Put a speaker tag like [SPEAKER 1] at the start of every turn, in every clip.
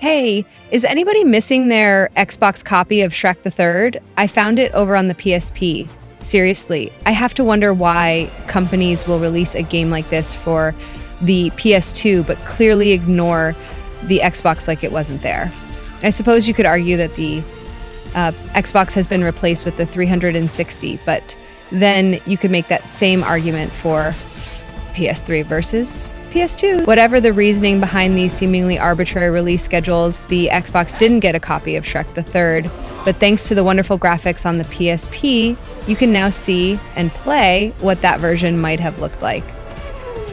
[SPEAKER 1] Hey, is anybody missing their Xbox copy of Shrek the Third? I found it over on the PSP. Seriously, I have to wonder why companies will release a game like this for the PS2 but clearly ignore the Xbox like it wasn't there. I suppose you could argue that the Xbox has been replaced with the 360, but then you could make that same argument for PS3 versus PS2. Whatever the reasoning behind these seemingly arbitrary release schedules, the Xbox didn't get a copy of Shrek the Third, but thanks to the wonderful graphics on the PSP, you can now see and play what that version might have looked like.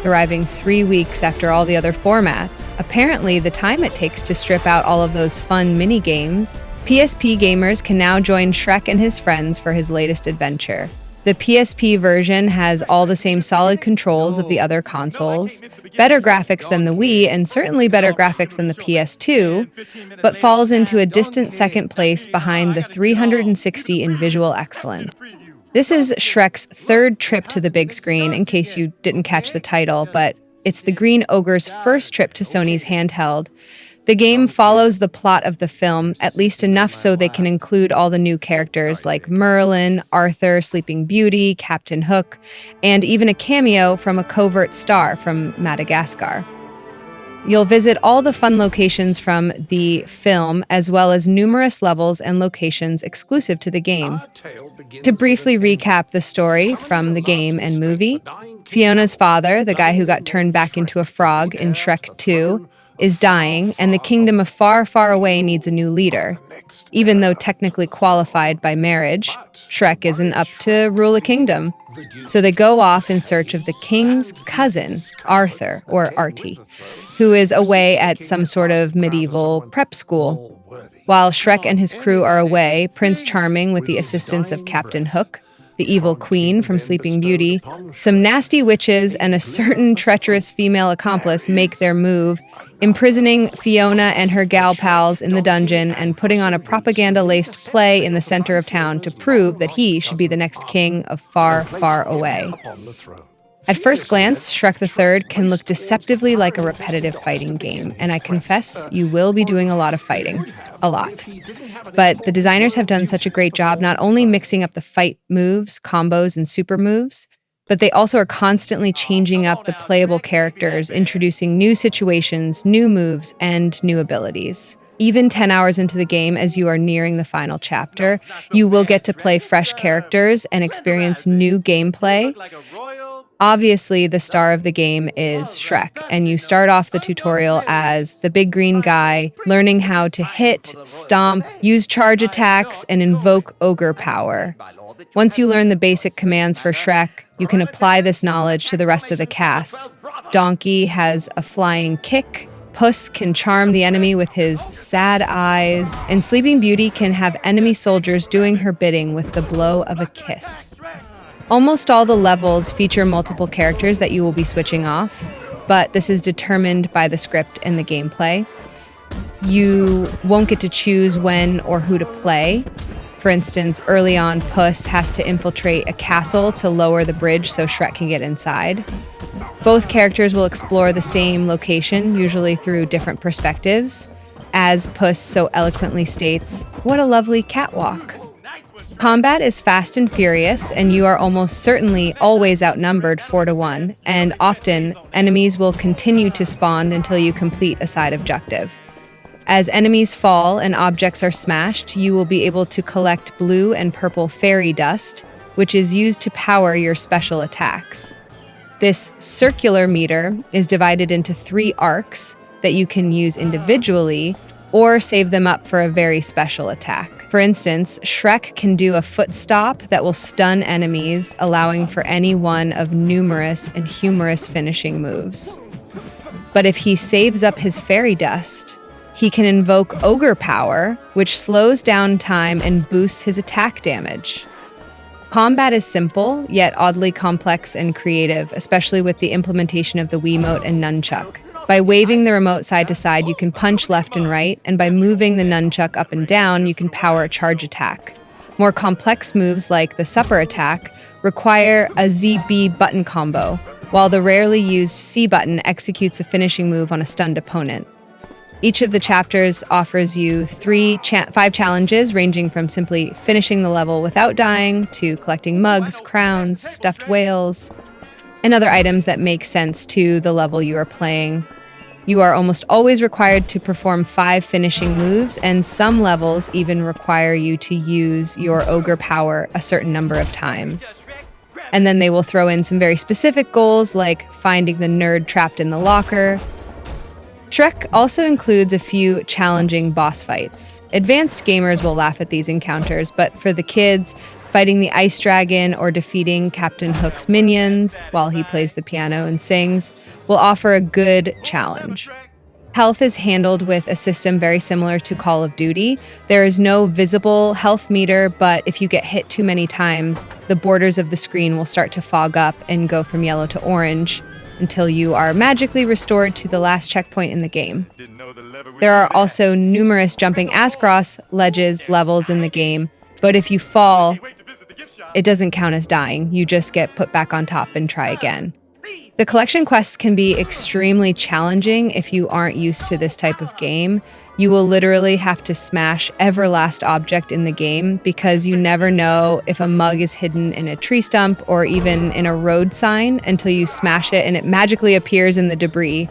[SPEAKER 1] Arriving 3 weeks after all the other formats, apparently the time it takes to strip out all of those fun mini-games, PSP gamers can now join Shrek and his friends for his latest adventure. The PSP version has all the same solid controls of the other consoles, better graphics than the Wii, and certainly better graphics than the PS2, but falls into a distant second place behind the 360 in visual excellence. This is Shrek's third trip to the big screen, in case you didn't catch the title, but it's the Green Ogre's first trip to Sony's handheld. The game follows the plot of the film, at least enough so they can include all the new characters like Merlin, Arthur, Sleeping Beauty, Captain Hook, and even a cameo from a covert star from Madagascar. You'll visit all the fun locations from the film, as well as numerous levels and locations exclusive to the game. To briefly recap the story from the game and movie, Fiona's father, the guy who got turned back into a frog in Shrek 2, is dying, and the kingdom of Far, Far Away needs a new leader. Even though technically qualified by marriage, Shrek isn't up to rule a kingdom. So they go off in search of the king's cousin, Arthur, or Artie, who is away at some sort of medieval prep school. While Shrek and his crew are away, Prince Charming, with the assistance of Captain Hook, the evil queen from Sleeping Beauty, some nasty witches, and a certain treacherous female accomplice make their move, imprisoning Fiona and her gal pals in the dungeon and putting on a propaganda-laced play in the center of town to prove that he should be the next king of Far, Far Away. At first glance, Shrek the Third can look deceptively like a repetitive fighting game, and I confess you will be doing a lot of fighting. A lot. But the designers have done such a great job not only mixing up the fight moves, combos, and super moves, but they also are constantly changing up the playable characters, introducing new situations, new moves, and new abilities. Even 10 hours into the game, as you are nearing the final chapter, you will get to play fresh characters and experience new gameplay. Obviously, the star of the game is Shrek, and you start off the tutorial as the big green guy, learning how to hit, stomp, use charge attacks, and invoke ogre power. Once you learn the basic commands for Shrek, you can apply this knowledge to the rest of the cast. Donkey has a flying kick, Puss can charm the enemy with his sad eyes, and Sleeping Beauty can have enemy soldiers doing her bidding with the blow of a kiss. Almost all the levels feature multiple characters that you will be switching off, but this is determined by the script and the gameplay. You won't get to choose when or who to play. For instance, early on, Puss has to infiltrate a castle to lower the bridge so Shrek can get inside. Both characters will explore the same location, usually through different perspectives. As Puss so eloquently states, "What a lovely catwalk." Combat is fast and furious, and you are almost certainly always outnumbered 4-1, and often enemies will continue to spawn until you complete a side objective. As enemies fall and objects are smashed, you will be able to collect blue and purple fairy dust, which is used to power your special attacks. This circular meter is divided into 3 arcs that you can use individually or save them up for a very special attack. For instance, Shrek can do a foot stop that will stun enemies, allowing for any one of numerous and humorous finishing moves. But if he saves up his fairy dust, he can invoke ogre power, which slows down time and boosts his attack damage. Combat is simple, yet oddly complex and creative, especially with the implementation of the Wiimote and nunchuck. By waving the remote side to side, you can punch left and right, and by moving the nunchuck up and down, you can power a charge attack. More complex moves like the supper attack require a ZB button combo, while the rarely used C button executes a finishing move on a stunned opponent. Each of the chapters offers you five challenges, ranging from simply finishing the level without dying to collecting mugs, crowns, stuffed whales, and other items that make sense to the level you are playing. You are almost always required to perform 5 finishing moves, and some levels even require you to use your ogre power a certain number of times. And then they will throw in some very specific goals, like finding the nerd trapped in the locker. Shrek also includes a few challenging boss fights. Advanced gamers will laugh at these encounters, but for the kids, fighting the ice dragon or defeating Captain Hook's minions while he plays the piano and sings will offer a good challenge. Health is handled with a system very similar to Call of Duty. There is no visible health meter, but if you get hit too many times, the borders of the screen will start to fog up and go from yellow to orange until you are magically restored to the last checkpoint in the game. There are also numerous jumping across levels in the game, but if you fall, it doesn't count as dying. You just get put back on top and try again. The collection quests can be extremely challenging if you aren't used to this type of game. You will literally have to smash every last object in the game because you never know if a mug is hidden in a tree stump or even in a road sign until you smash it and it magically appears in the debris.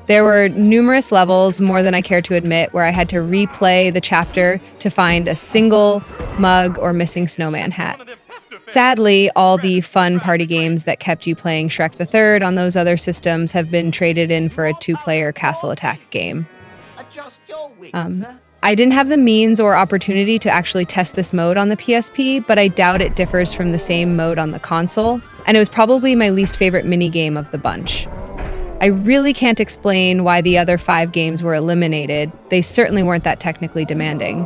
[SPEAKER 1] There were numerous levels, more than I care to admit, where I had to replay the chapter to find a single mug or missing snowman hat. Sadly, all the fun party games that kept you playing Shrek the Third on those other systems have been traded in for a 2-player castle attack game. I didn't have the means or opportunity to actually test this mode on the PSP, but I doubt it differs from the same mode on the console, and it was probably my least favorite minigame of the bunch. I really can't explain why the other 5 games were eliminated. They certainly weren't that technically demanding.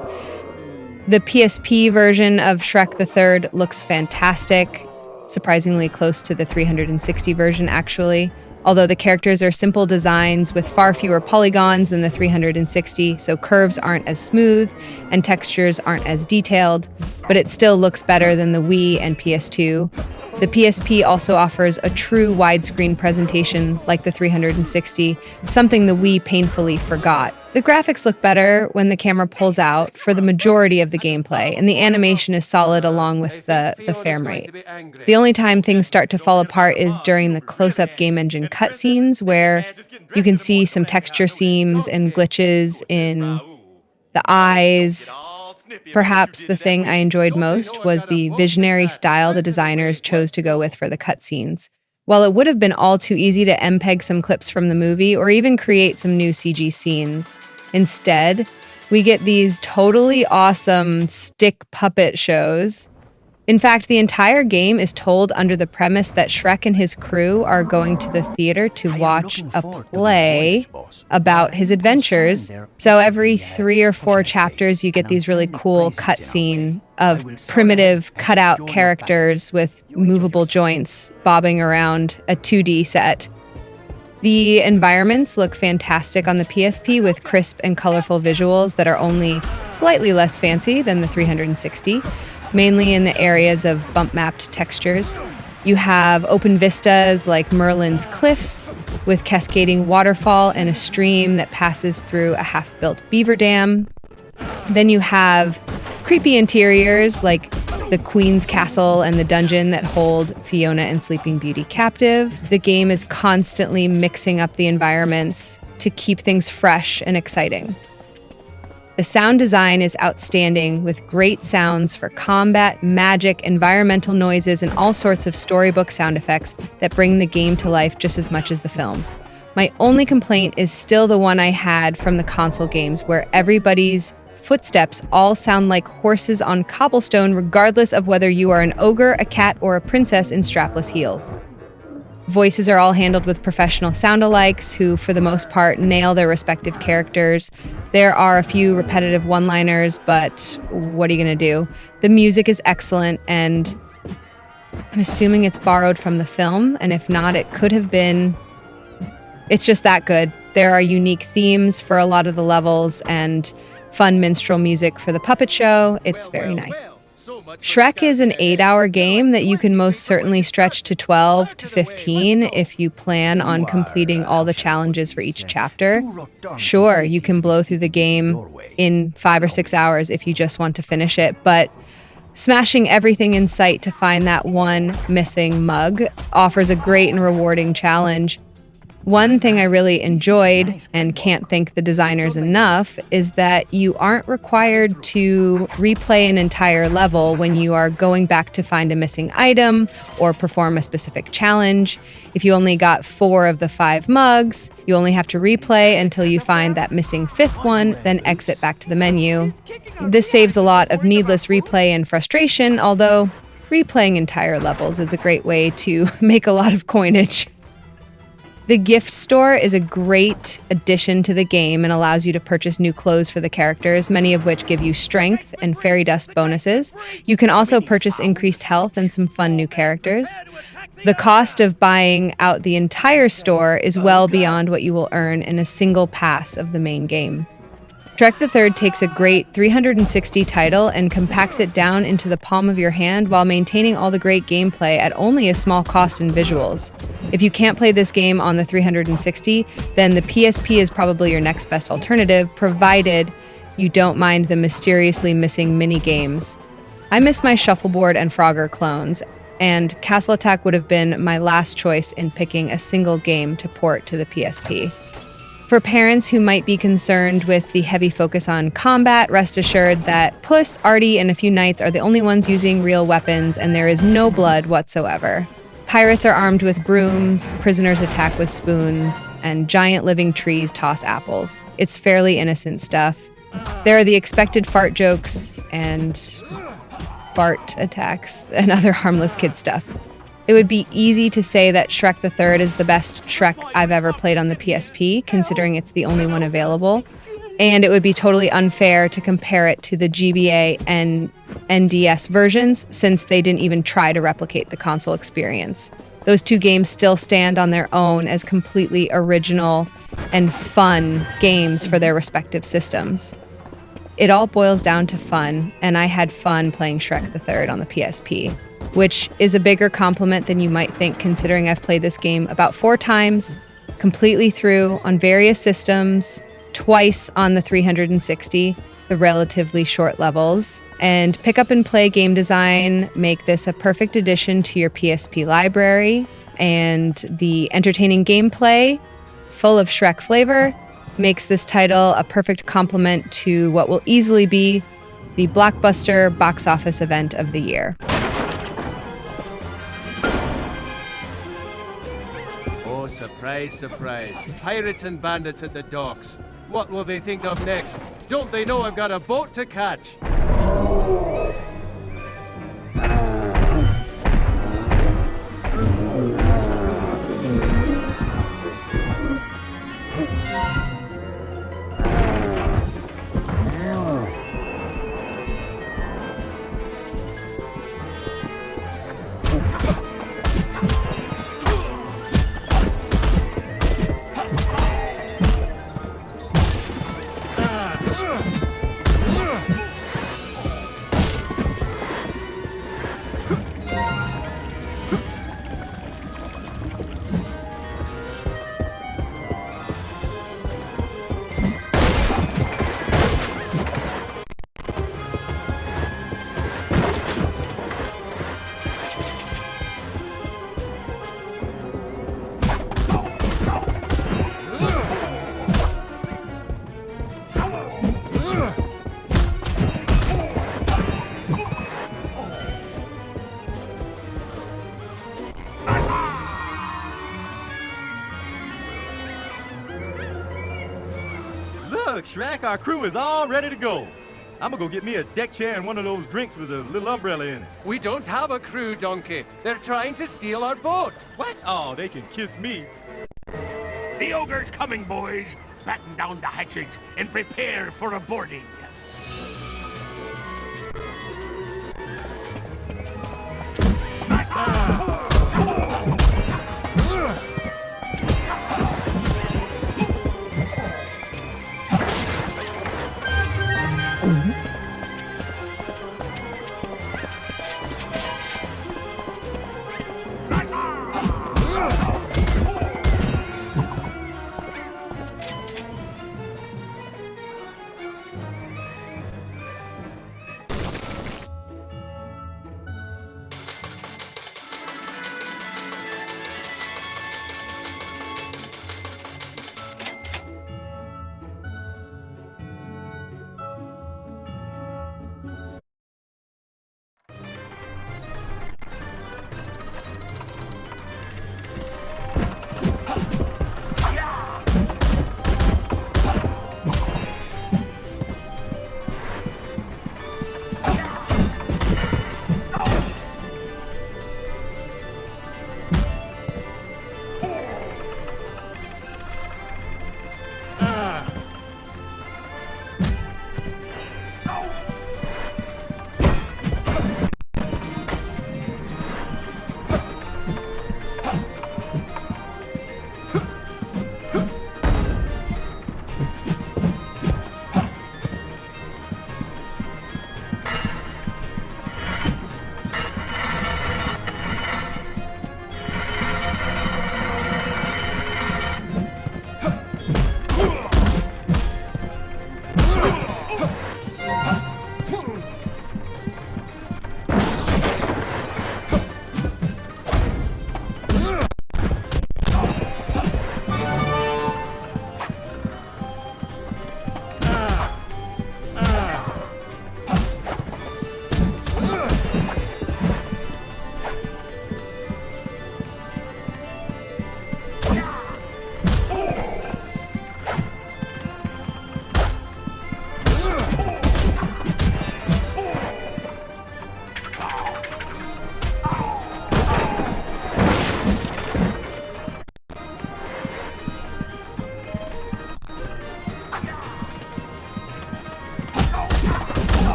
[SPEAKER 1] The PSP version of Shrek the Third looks fantastic, surprisingly close to the 360 version actually, although the characters are simple designs with far fewer polygons than the 360, so curves aren't as smooth and textures aren't as detailed, but it still looks better than the Wii and PS2. The PSP also offers a true widescreen presentation like the 360, something the Wii painfully forgot. The graphics look better when the camera pulls out for the majority of the gameplay, and the animation is solid along with the frame rate. The only time things start to fall apart is during the close-up game engine cutscenes, where you can see some texture seams and glitches in the eyes. Perhaps the thing I enjoyed most was the visionary style the designers chose to go with for the cutscenes. While it would have been all too easy to MPEG some clips from the movie or even create some new CG scenes, instead, we get these totally awesome stick puppet shows. In fact, the entire game is told under the premise that Shrek and his crew are going to the theater to watch a play about his adventures. So every 3 or 4 chapters, you get these really cool cutscene of primitive cutout characters with movable joints bobbing around a 2D set. The environments look fantastic on the PSP with crisp and colorful visuals that are only slightly less fancy than the 360. Mainly in the areas of bump-mapped textures. You have open vistas like Merlin's cliffs with cascading waterfall and a stream that passes through a half-built beaver dam. Then you have creepy interiors like the Queen's Castle and the dungeon that hold Fiona and Sleeping Beauty captive. The game is constantly mixing up the environments to keep things fresh and exciting. The sound design is outstanding with great sounds for combat, magic, environmental noises, and all sorts of storybook sound effects that bring the game to life just as much as the films. My only complaint is still the one I had from the console games where everybody's footsteps all sound like horses on cobblestone regardless of whether you are an ogre, a cat, or a princess in strapless heels. Voices are all handled with professional sound-alikes who, for the most part, nail their respective characters. There are a few repetitive one-liners, but what are you going to do? The music is excellent, and I'm assuming it's borrowed from the film, and if not, it could have been. It's just that good. There are unique themes for a lot of the levels and fun minstrel music for the puppet show. It's very nice. Shrek is an 8-hour game that you can most certainly stretch to 12 to 15 if you plan on completing all the challenges for each chapter. Sure, you can blow through the game in 5 or 6 hours if you just want to finish it, but smashing everything in sight to find that one missing mug offers a great and rewarding challenge. One thing I really enjoyed, and can't thank the designers enough, is that you aren't required to replay an entire level when you are going back to find a missing item or perform a specific challenge. If you only got 4 of the 5 mugs, you only have to replay until you find that missing 5th one, then exit back to the menu. This saves a lot of needless replay and frustration, although replaying entire levels is a great way to make a lot of coinage. The gift store is a great addition to the game and allows you to purchase new clothes for the characters, many of which give you strength and fairy dust bonuses. You can also purchase increased health and some fun new characters. The cost of buying out the entire store is well beyond what you will earn in a single pass of the main game. Shrek the Third takes a great 360 title and compacts it down into the palm of your hand while maintaining all the great gameplay at only a small cost in visuals. If you can't play this game on the 360, then the PSP is probably your next best alternative, provided you don't mind the mysteriously missing mini-games. I miss my shuffleboard and Frogger clones, and Castle Attack would have been my last choice in picking a single game to port to the PSP. For parents who might be concerned with the heavy focus on combat, rest assured that Puss, Artie, and a few knights are the only ones using real weapons, and there is no blood whatsoever. Pirates are armed with brooms, prisoners attack with spoons, and giant living trees toss apples. It's fairly innocent stuff. There are the expected fart jokes and fart attacks and other harmless kid stuff. It would be easy to say that Shrek the Third is the best Shrek I've ever played on the PSP, considering it's the only one available. And it would be totally unfair to compare it to the GBA and NDS versions, since they didn't even try to replicate the console experience. Those two games still stand on their own as completely original and fun games for their respective systems. It all boils down to fun, and I had fun playing Shrek the Third on the PSP, which is a bigger compliment than you might think, considering I've played this game about 4 times, completely through, on various systems, twice on the 360, the relatively short levels. And pick up and play game design make this a perfect addition to your PSP library, and the entertaining gameplay, full of Shrek flavor, makes this title a perfect complement to what will easily be the blockbuster box office event of the year.
[SPEAKER 2] Oh, surprise, surprise. Pirates and bandits at the docks. What will they think of next? Don't they know I've got a boat to catch?
[SPEAKER 3] Look, Shrek, our crew is all ready to go. I'm gonna go get me a deck chair and one of those drinks with a little umbrella in it.
[SPEAKER 2] We don't have a crew, donkey. They're trying to steal our boat.
[SPEAKER 3] What? Oh, they can kiss me.
[SPEAKER 4] The ogre's coming, boys. Batten down the hatches and prepare for a boarding.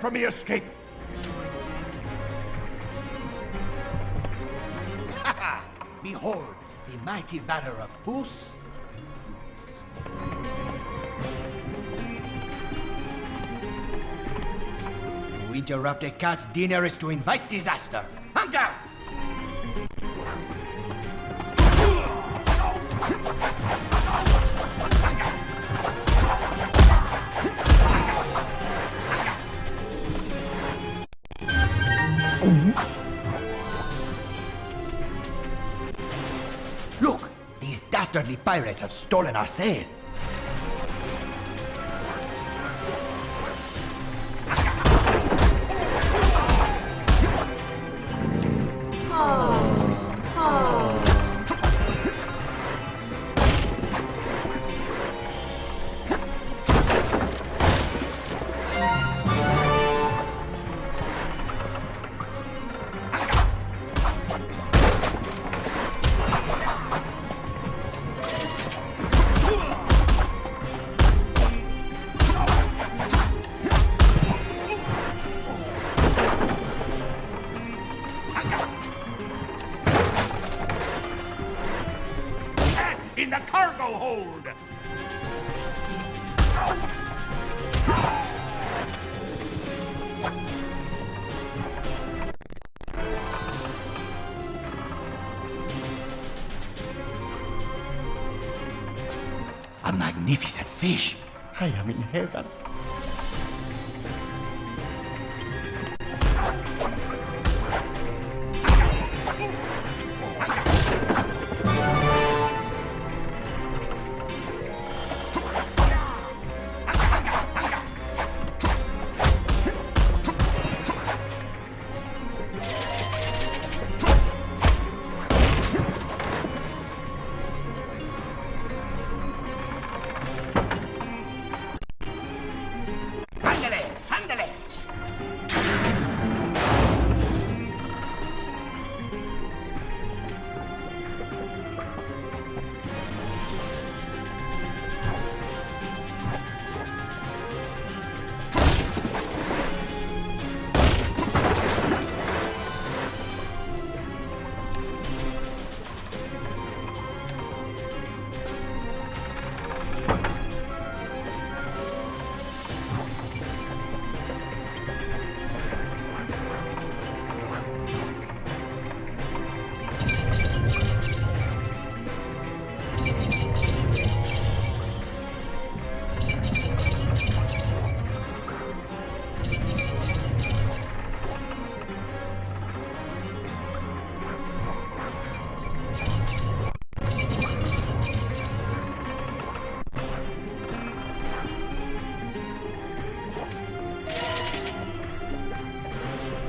[SPEAKER 4] for me escape. Behold, the mighty valor of Puss. To interrupt a cat's dinner is to invite disaster. Hunter! Look, these dastardly pirates have stolen our sail. In the cargo hold! A magnificent fish! I am in heaven.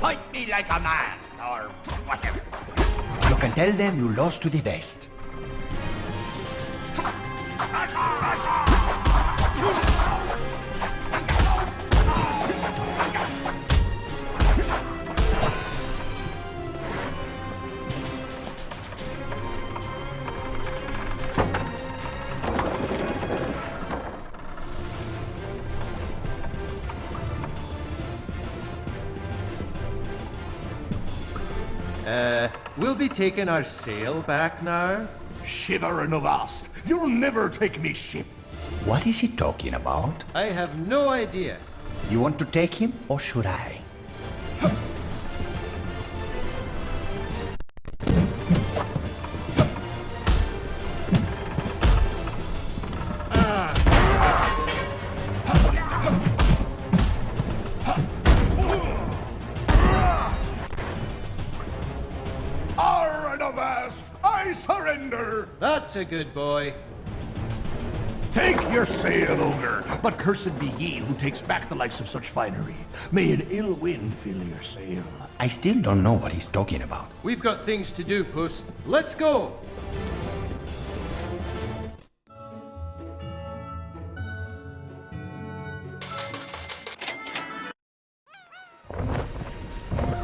[SPEAKER 4] Fight me like a man, or whatever. You can tell them you lost to the best.
[SPEAKER 2] We'll be taking our sail back now.
[SPEAKER 4] Shiver and avast! You'll never take me ship! What is he talking about?
[SPEAKER 2] I have no idea.
[SPEAKER 4] You want to take him, or should I? I surrender!
[SPEAKER 2] That's a good boy.
[SPEAKER 4] Take your sail, ogre, but cursed be ye who takes back the likes of such finery. May an ill wind fill your sail. I still don't know what he's talking about.
[SPEAKER 2] We've got things to do, Puss. Let's go!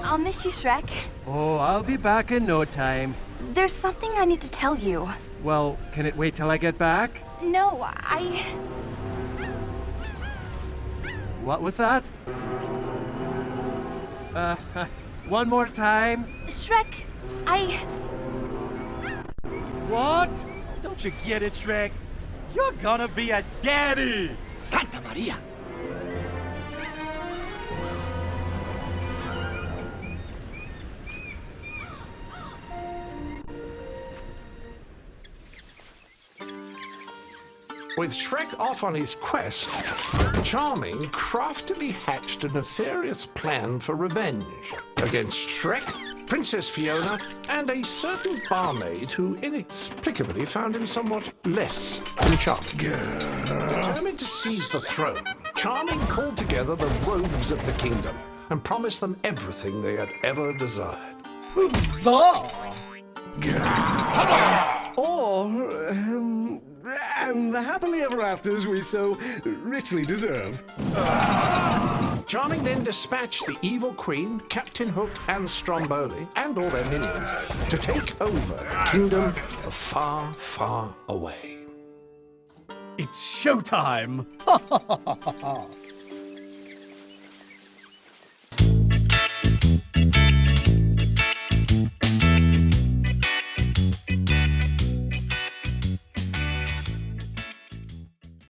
[SPEAKER 5] I'll miss you, Shrek.
[SPEAKER 2] Oh, I'll be back in no time.
[SPEAKER 5] There's something I need to tell you.
[SPEAKER 2] Well, can it wait till I get back?
[SPEAKER 5] No,
[SPEAKER 2] What was that? One more time.
[SPEAKER 5] Shrek,
[SPEAKER 3] What? Don't you get it, Shrek? You're gonna be a daddy!
[SPEAKER 4] Santa Maria! With Shrek off on his quest, Charming craftily hatched a nefarious plan for revenge against Shrek, Princess Fiona, and a certain barmaid who inexplicably found him somewhat less than charming. Determined to seize the throne, Charming called together the rogues of the kingdom and promised them everything they had ever desired.
[SPEAKER 6] And the happily ever afters we so richly deserve.
[SPEAKER 4] Charming then dispatched the evil queen, Captain Hook, and Stromboli, and all their minions, to take over the kingdom of far, far away.
[SPEAKER 6] It's showtime!